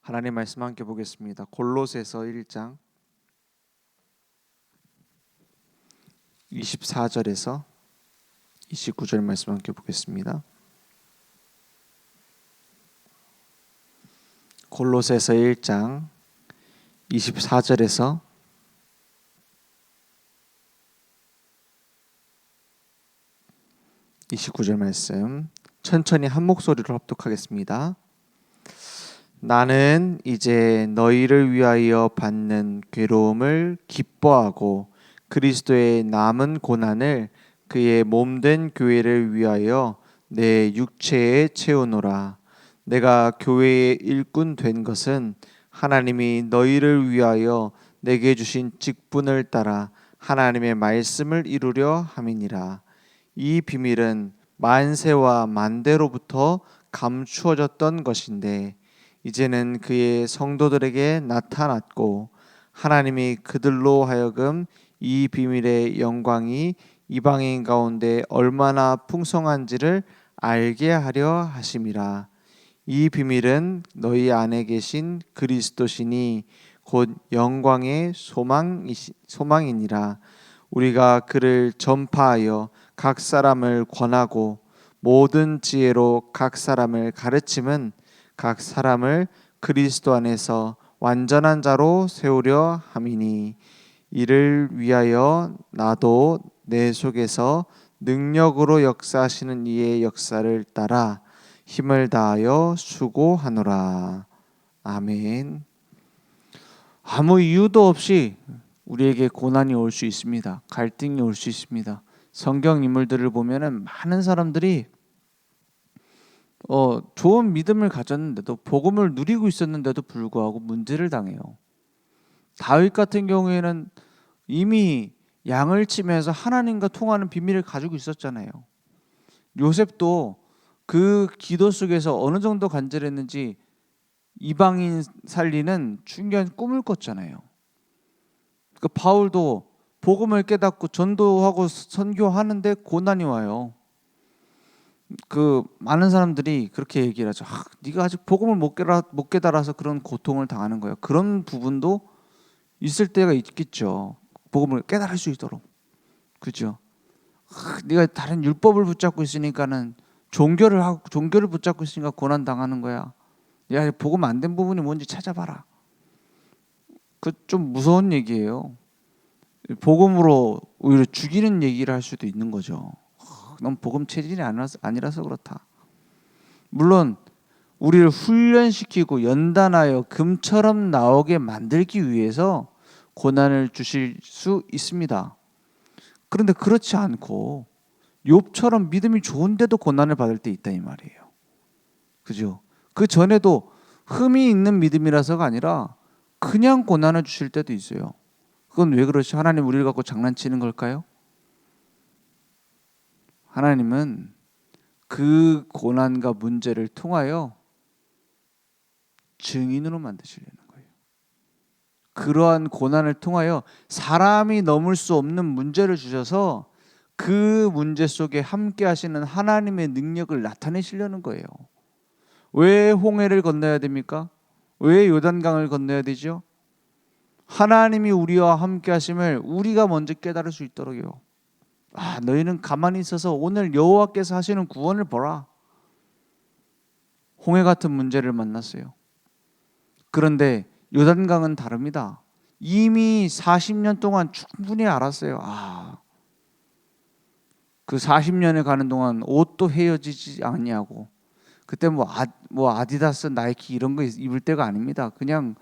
하나님 말씀 함께 보겠습니다. 골로새서 1장 24절에서 29절 말씀 함께 보겠습니다. 골로새서 1장 24절에서 29절 말씀 천천히 한 목소리로 합독하겠습니다. 나는 이제 너희를 위하여 받는 괴로움을 기뻐하고 그리스도의 남은 고난을 그의 몸된 교회를 위하여 내 육체에 채우노라. 내가 교회의 일꾼 된 것은 하나님이 너희를 위하여 내게 주신 직분을 따라 하나님의 말씀을 이루려 함이니라. 이 비밀은 만세와 만대로부터 감추어졌던 것인데 이제는 그의 성도들에게 나타났고 하나님이 그들로 하여금 이 비밀의 영광이 이방인 가운데 얼마나 풍성한지를 알게 하려 하심이라. 이 비밀은 너희 안에 계신 그리스도시니 곧 영광의 소망이니라. 우리가 그를 전파하여 각 사람을 권하고 모든 지혜로 각 사람을 가르침은 각 사람을 그리스도 안에서 완전한 자로 세우려 함이니 이를 위하여 나도 내 속에서 능력으로 역사하시는 이의 역사를 따라 힘을 다하여 수고하노라. 아멘. 아무 이유도 없이 우리에게 고난이 올 수 있습니다. 갈등이 올 수 있습니다. 성경 인물들을 보면은 많은 사람들이 좋은 믿음을 가졌는데도 복음을 누리고 있었는데도 불구하고 문제를 당해요. 다윗 같은 경우에는 이미 양을 치면서 하나님과 통하는 비밀을 가지고 있었잖아요. 요셉도 그 기도 속에서 어느 정도 간절했는지 이방인 살리는 중요한 꿈을 꿨잖아요. 그 바울도 복음을 깨닫고 전도하고 선교하는데 고난이 와요. 그 많은 사람들이 그렇게 얘기를 하죠. 네가 아직 복음을 못 깨달아서 그런 고통을 당하는 거야. 그런 부분도 있을 때가 있겠죠. 복음을 깨달을 수 있도록. 그죠? 네가 다른 율법을 붙잡고 있으니까는 종교를 붙잡고 있으니까 고난 당하는 거야. 야, 복음 안 된 부분이 뭔지 찾아봐라. 그 좀 무서운 얘기예요. 복음으로 오히려 죽이는 얘기를 할 수도 있는 거죠. 넌 복음 체질이 아니라서 그렇다. 물론 우리를 훈련시키고 연단하여 금처럼 나오게 만들기 위해서 고난을 주실 수 있습니다. 그런데 그렇지 않고 욥처럼 믿음이 좋은데도 고난을 받을 때 있다 이 말이에요. 그죠? 그 전에도 흠이 있는 믿음이라서가 아니라 그냥 고난을 주실 때도 있어요. 그건 왜 그렇지? 하나님 우리를 갖고 장난치는 걸까요? 하나님은 그 고난과 문제를 통하여 증인으로 만드시려는 거예요. 그러한 고난을 통하여 사람이 넘을 수 없는 문제를 주셔서 그 문제 속에 함께 하시는 하나님의 능력을 나타내시려는 거예요. 왜 홍해를 건너야 됩니까? 왜 요단강을 건너야 되죠? 하나님이 우리와 함께 하심을 우리가 먼저 깨달을 수 있도록요. 너희는 가만히 있어서 오늘 여호와께서 하시는 구원을 보라. 홍해 같은 문제를 만났어요. 그런데 요단강은 다릅니다. 이미 40년 동안 충분히 알았어요. 그 40년에 가는 동안 옷도 헤어지지 않냐고. 그때 아디다스, 나이키 이런 거 입을 때가 아닙니다. 그냥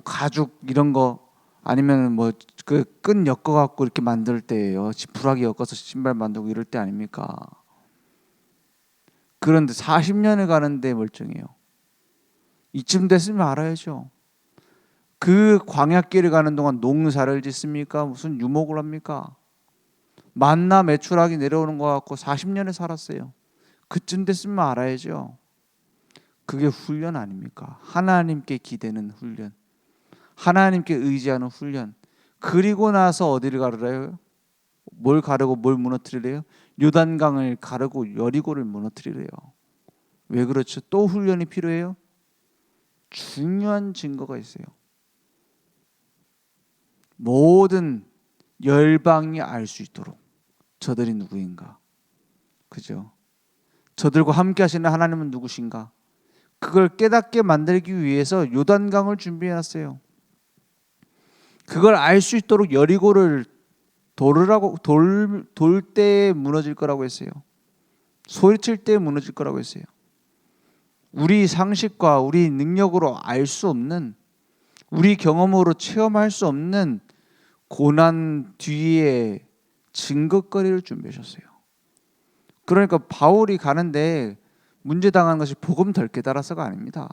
가죽 이런 거 아니면 그 끈 엮어 갖고 이렇게 만들 때예요. 지푸라기 엮어서 신발 만들고 이럴 때 아닙니까? 그런데 40년을 가는데 멀쩡해요. 이쯤 됐으면 알아야죠. 그 광야길을 가는 동안 농사를 짓습니까? 무슨 유목을 합니까? 만나 메추라기 내려오는 것 같고 40년을 살았어요. 그쯤 됐으면 알아야죠. 그게 훈련 아닙니까? 하나님께 기대는 훈련, 하나님께 의지하는 훈련. 그리고 나서 어디를 가르래요? 뭘 가르고 뭘 무너뜨리래요? 요단강을 가르고 여리고를 무너뜨리래요. 왜 그렇죠? 또 훈련이 필요해요? 중요한 증거가 있어요. 모든 열방이 알 수 있도록 저들이 누구인가. 그죠? 저들과 함께 하시는 하나님은 누구신가? 그걸 깨닫게 만들기 위해서 요단강을 준비해 놨어요. 그걸 알 수 있도록 여리고를 돌 때에 무너질 거라고 했어요. 소리칠 때에 무너질 거라고 했어요. 우리 상식과 우리 능력으로 알 수 없는, 우리 경험으로 체험할 수 없는 고난 뒤에 증거거리를 준비하셨어요. 그러니까 바울이 가는데 문제 당한 것이 복음 덜 깨달아서가 아닙니다.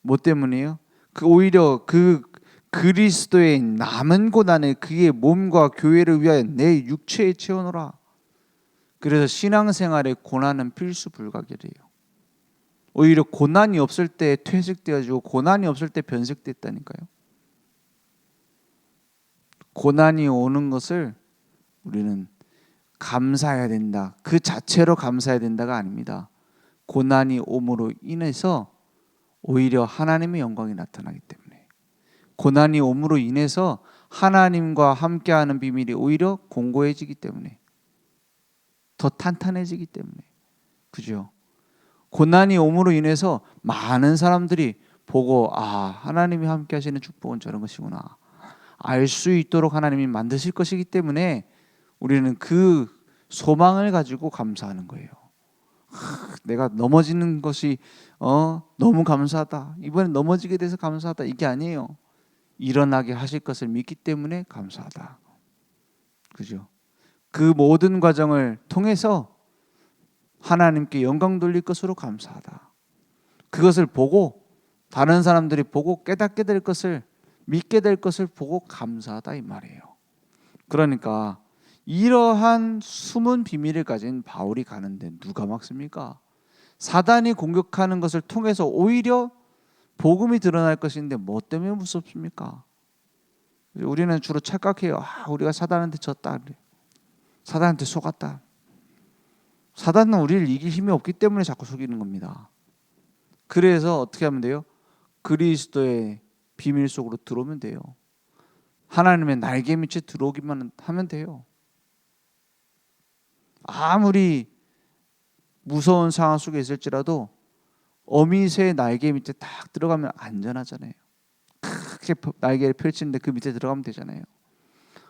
뭐 때문이에요? 오히려 그 그리스도의 남은 고난에 그의 몸과 교회를 위하여 내 육체에 채워놓으라. 그래서 신앙생활에 고난은 필수 불가결이에요. 오히려 고난이 없을 때 퇴색되어지고 고난이 없을 때 변색됐다니까요. 고난이 오는 것을 우리는 감사해야 된다. 그 자체로 감사해야 된다가 아닙니다. 고난이 옴으로 인해서 오히려 하나님의 영광이 나타나기 때문에, 고난이 옴으로 인해서 하나님과 함께하는 비밀이 오히려 공고해지기 때문에, 더 탄탄해지기 때문에, 그죠? 고난이 옴으로 인해서 많은 사람들이 보고 하나님이 함께하시는 축복은 저런 것이구나 알 수 있도록 하나님이 만드실 것이기 때문에 우리는 그 소망을 가지고 감사하는 거예요. 내가 넘어지는 것이 너무 감사하다. 이번에 넘어지게 돼서 감사하다. 이게 아니에요. 일어나게 하실 것을 믿기 때문에 감사하다. 그죠? 그 모든 과정을 통해서 하나님께 영광 돌릴 것으로 감사하다. 그것을 보고 다른 사람들이 보고 깨닫게 될 것을, 믿게 될 것을 보고 감사하다 이 말이에요. 그러니까 이러한 숨은 비밀을 가진 바울이 가는데 누가 막습니까? 사단이 공격하는 것을 통해서 오히려 복음이 드러날 것인데 뭐 때문에 무섭습니까? 우리는 주로 착각해요. 우리가 사단한테 졌다. 사단한테 속았다. 사단은 우리를 이길 힘이 없기 때문에 자꾸 속이는 겁니다. 그래서 어떻게 하면 돼요? 그리스도의 비밀 속으로 들어오면 돼요. 하나님의 날개 밑에 들어오기만 하면 돼요. 아무리 무서운 상황 속에 있을지라도 어미새의 날개 밑에 딱 들어가면 안전하잖아요. 크게 날개를 펼치는데 그 밑에 들어가면 되잖아요.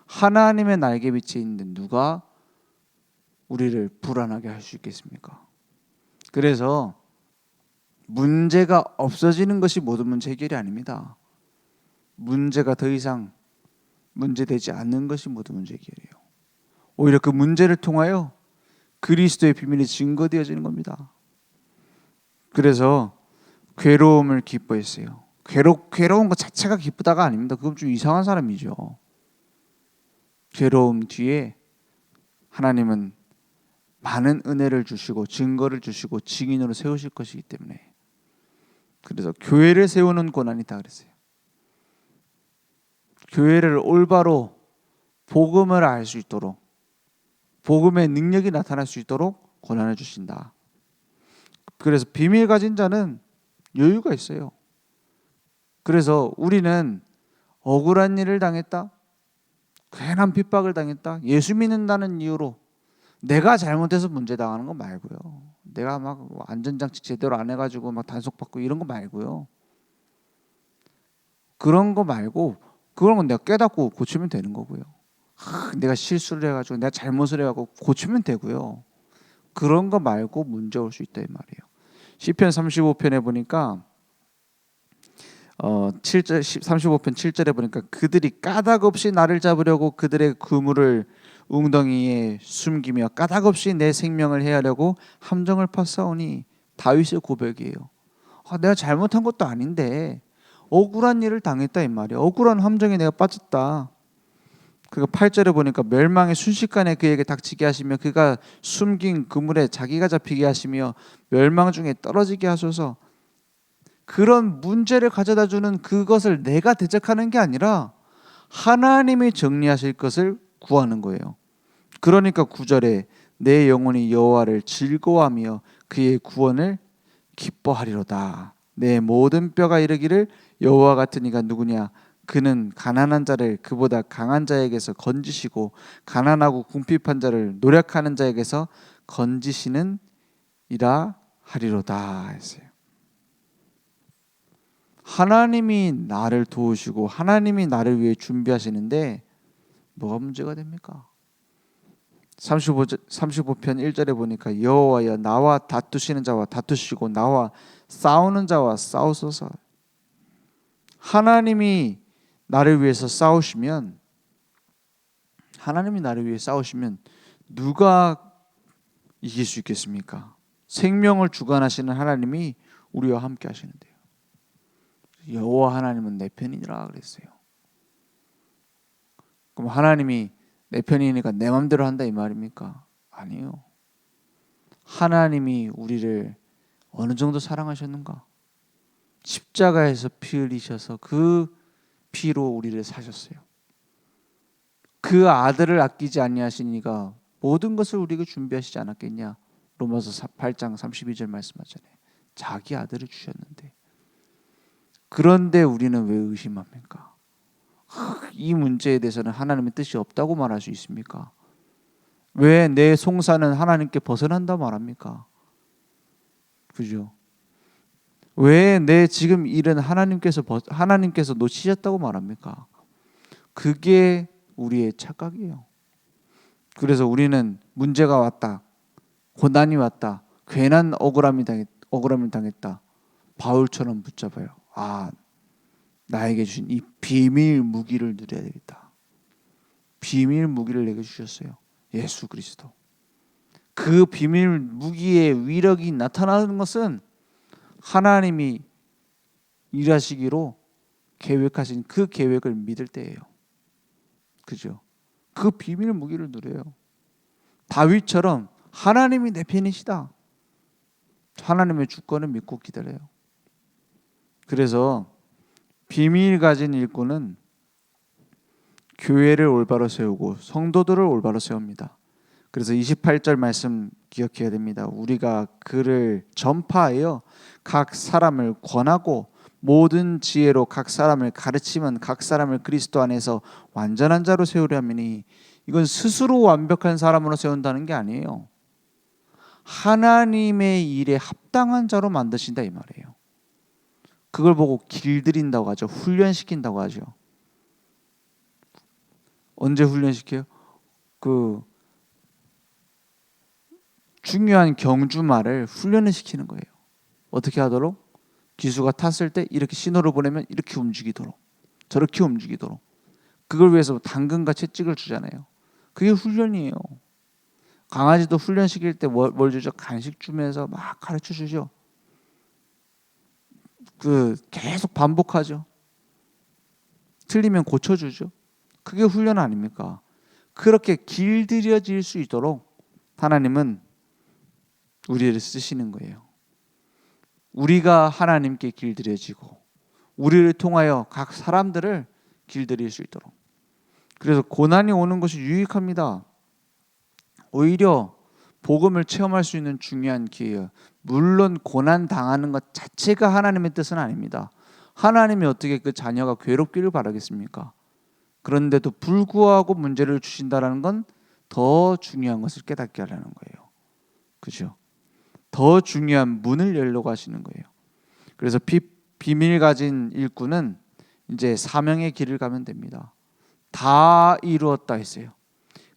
하나님의 날개 밑에 있는데 누가 우리를 불안하게 할 수 있겠습니까? 그래서 문제가 없어지는 것이 모든 문제 해결이 아닙니다. 문제가 더 이상 문제되지 않는 것이 모든 문제 해결이에요. 오히려 그 문제를 통하여 그리스도의 비밀이 증거되어지는 겁니다. 그래서 괴로움을 기뻐했어요. 괴로운 것 자체가 기쁘다가 아닙니다. 그건 좀 이상한 사람이죠. 괴로움 뒤에 하나님은 많은 은혜를 주시고 증거를 주시고 증인으로 세우실 것이기 때문에, 그래서 교회를 세우는 고난이 있다 그랬어요. 교회를 올바로 복음을 알 수 있도록, 복음의 능력이 나타날 수 있도록 고난을 주신다. 그래서 비밀 가진 자는 여유가 있어요. 그래서 우리는 억울한 일을 당했다, 괜한 핍박을 당했다, 예수 믿는다는 이유로 내가 잘못해서 문제 당하는 거 말고요. 내가 막 안전장치 제대로 안 해가지고 막 단속받고 이런 거 말고요. 그런 거 말고, 그런 건 내가 깨닫고 고치면 되는 거고요. 내가 실수를 해가지고 내가 잘못을 해가지고 고치면 되고요. 그런 거 말고 문제 올 수 있다 이 말이에요. 시편 35편에 보니까 35편 7절에 보니까 그들이 까닭 없이 나를 잡으려고 그들의 그물을 웅덩이에 숨기며 까닭 없이 내 생명을 해하려고 함정을 파싸우니, 다윗의 고백이에요. 내가 잘못한 것도 아닌데 억울한 일을 당했다 이 말이에요. 억울한 함정에 내가 빠졌다. 그가 8절에 보니까 멸망의 순식간에 그에게 닥치게 하시며 그가 숨긴 그물에 자기가 잡히게 하시며 멸망 중에 떨어지게 하소서. 그런 문제를 가져다 주는 그것을 내가 대적하는 게 아니라 하나님이 정리하실 것을 구하는 거예요. 그러니까 9절에 내 영혼이 여호와를 즐거워하며 그의 구원을 기뻐하리로다. 내 모든 뼈가 이르기를 여호와 같은 이가 누구냐? 그는 가난한 자를 그보다 강한 자에게서 건지시고 가난하고 궁핍한 자를 노력하는 자에게서 건지시는 이라 하리로다 했어요. 하나님이 나를 도우시고 하나님이 나를 위해 준비하시는데 뭐가 문제가 됩니까? 35편 1절에 보니까 여호와여 나와 다투시는 자와 다투시고 나와 싸우는 자와 싸우소서. 하나님이 나를 위해서 싸우시면 누가 이길 수 있겠습니까? 생명을 주관하시는 하나님이 우리와 함께 하시는데요. 여호와 하나님은 내 편이니라 그랬어요. 그럼 하나님이 내 편이니까 내 마음대로 한다 이 말입니까? 아니에요. 하나님이 우리를 어느 정도 사랑하셨는가? 십자가에서 피 흘리셔서 그 피로 우리를 사셨어요. 그 아들을 아끼지 아니하시니가 모든 것을 우리에게 준비하시지 않았겠냐? 로마서 8장 32절 말씀하잖아요. 자기 아들을 주셨는데 그런데 우리는 왜 의심합니까? 이 문제에 대해서는 하나님의 뜻이 없다고 말할 수 있습니까? 왜 내 송사는 하나님께 벗어난다 말합니까? 그죠? 왜 내 지금 일은 하나님께서 놓치셨다고 말합니까? 그게 우리의 착각이에요. 그래서 우리는 문제가 왔다, 고난이 왔다, 괜한 억울함을 당했다. 바울처럼 붙잡아요. 나에게 주신 이 비밀 무기를 누려야 되겠다. 비밀 무기를 내게 주셨어요. 예수 그리스도. 그 비밀 무기의 위력이 나타나는 것은 하나님이 일하시기로 계획하신 그 계획을 믿을 때예요. 그죠? 그 비밀 무기를 누려요. 다윗처럼 하나님이 내 편이시다. 하나님의 주권을 믿고 기다려요. 그래서 비밀 가진 일꾼은 교회를 올바로 세우고 성도들을 올바로 세웁니다. 그래서 28절 말씀 기억해야 됩니다. 우리가 그를 전파하여 각 사람을 권하고 모든 지혜로 각 사람을 가르치면 각 사람을 그리스도 안에서 완전한 자로 세우려 함이니, 이건 스스로 완벽한 사람으로 세운다는 게 아니에요. 하나님의 일에 합당한 자로 만드신다 이 말이에요. 그걸 보고 길들인다고 하죠. 훈련시킨다고 하죠. 언제 훈련시켜요? 그 중요한 경주말을 훈련을 시키는 거예요. 어떻게 하도록? 기수가 탔을 때 이렇게 신호를 보내면 이렇게 움직이도록, 저렇게 움직이도록. 그걸 위해서 당근과 채찍을 주잖아요. 그게 훈련이에요. 강아지도 훈련시킬 때 뭘 주죠? 간식 주면서 막 가르쳐 주죠. 계속 반복하죠. 틀리면 고쳐주죠. 그게 훈련 아닙니까? 그렇게 길들여질 수 있도록 하나님은 우리를 쓰시는 거예요. 우리가 하나님께 길들여지고 우리를 통하여 각 사람들을 길들일 수 있도록. 그래서 고난이 오는 것이 유익합니다. 오히려 복음을 체험할 수 있는 중요한 기회예요. 물론 고난 당하는 것 자체가 하나님의 뜻은 아닙니다. 하나님이 어떻게 그 자녀가 괴롭기를 바라겠습니까? 그런데도 불구하고 문제를 주신다는 건 더 중요한 것을 깨닫게 하려는 거예요. 그죠? 더 중요한 문을 열려고 하시는 거예요. 그래서 비밀 가진 일꾼은 이제 사명의 길을 가면 됩니다. 다 이루었다 했어요.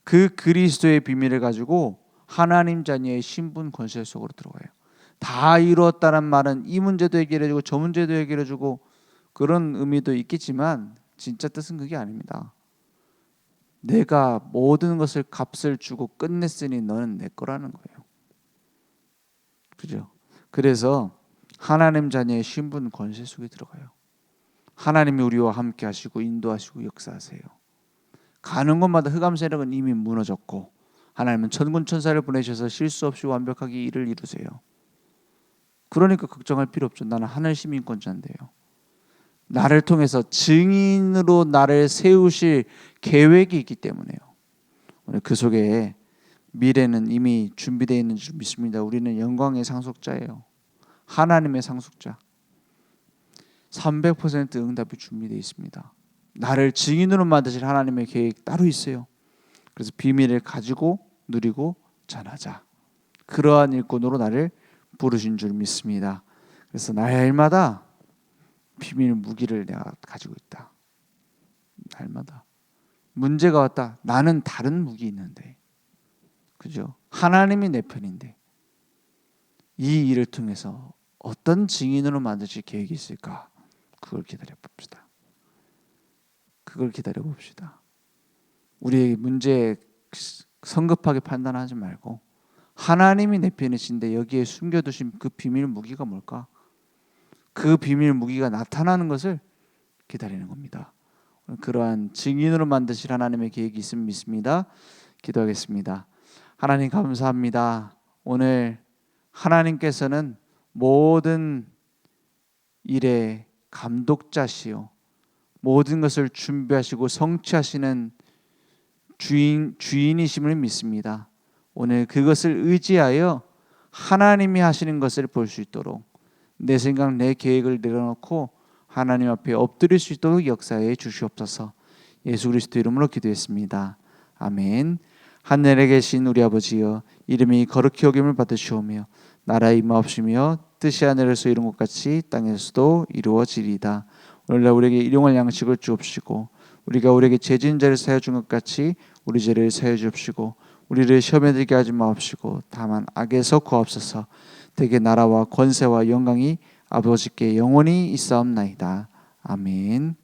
그 그리스도의 비밀을 가지고 하나님 자녀의 신분 권세 속으로 들어가요. 다 이루었다는 말은 이 문제도 해결해주고 저 문제도 해결해주고 그런 의미도 있겠지만 진짜 뜻은 그게 아닙니다. 내가 모든 것을 값을 주고 끝냈으니 너는 내 거라는 거예요. 그죠? 그래서 하나님 자녀의 신분 권세 속에 들어가요. 하나님이 우리와 함께 하시고 인도하시고 역사하세요. 가는 곳마다 흑암 세력은 이미 무너졌고 하나님은 천군 천사를 보내셔서 실수 없이 완벽하게 일을 이루세요. 그러니까 걱정할 필요 없죠. 나는 하늘 시민권자인데요. 나를 통해서 증인으로 나를 세우실 계획이 있기 때문에요. 오늘 그 속에 미래는 이미 준비되어 있는 줄 믿습니다. 우리는 영광의 상속자예요. 하나님의 상속자. 300% 응답이 준비되어 있습니다. 나를 증인으로 만드실 하나님의 계획 따로 있어요. 그래서 비밀을 가지고 누리고 전하자. 그러한 일꾼으로 나를 부르신 줄 믿습니다. 그래서 날마다 비밀 무기를 내가 가지고 있다. 날마다 문제가 왔다. 나는 다른 무기 있는데, 그죠? 하나님이 내 편인데 이 일을 통해서 어떤 증인으로 만드실 계획이 있을까? 그걸 기다려 봅시다. 그걸 기다려 봅시다. 우리의 문제에 성급하게 판단하지 말고 하나님이 내 편이신데 여기에 숨겨두신 그 비밀 무기가 뭘까? 그 비밀 무기가 나타나는 것을 기다리는 겁니다. 그러한 증인으로 만드실 하나님의 계획이 있음을 믿습니다. 기도하겠습니다. 하나님 감사합니다. 오늘 하나님께서는 모든 일의 감독자시요 모든 것을 준비하시고 성취하시는 주인이심을 믿습니다. 오늘 그것을 의지하여 하나님이 하시는 것을 볼 수 있도록 내 생각 내 계획을 내려놓고 하나님 앞에 엎드릴 수 있도록 역사해 주시옵소서. 예수 그리스도 이름으로 기도했습니다. 아멘. 하늘에 계신 우리 아버지여, 이름이 거룩히 여김을 받으시오며 나라의 임하옵시며 뜻이 하늘에서 이룬 것 같이 땅에서도 이루어지리이다. 오늘날 우리에게 일용할 양식을 주옵시고 우리가 우리에게 죄진 자를 사하여 준 것 같이 우리 죄를 사하여 주옵시고 우리를 시험에 들게 하지 마옵시고 다만 악에서 구하옵소서. 대개 나라와 권세와 영광이 아버지께 영원히 있사옵나이다. 아멘.